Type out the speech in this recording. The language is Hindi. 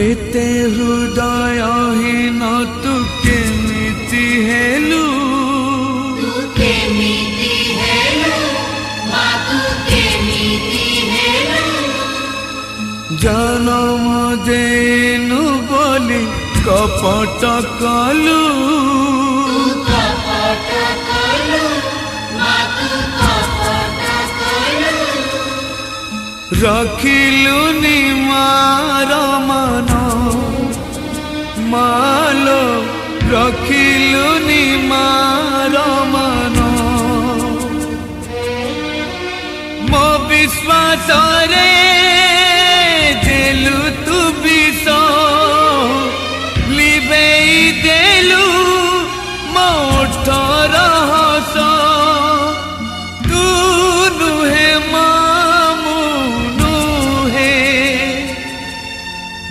एते हृदयहीन तू केमिति हेलु जनम देनु बोली कपट कलु रखिलुनि मार मन मालो रखिलुनि मार मन मो विश्वास रे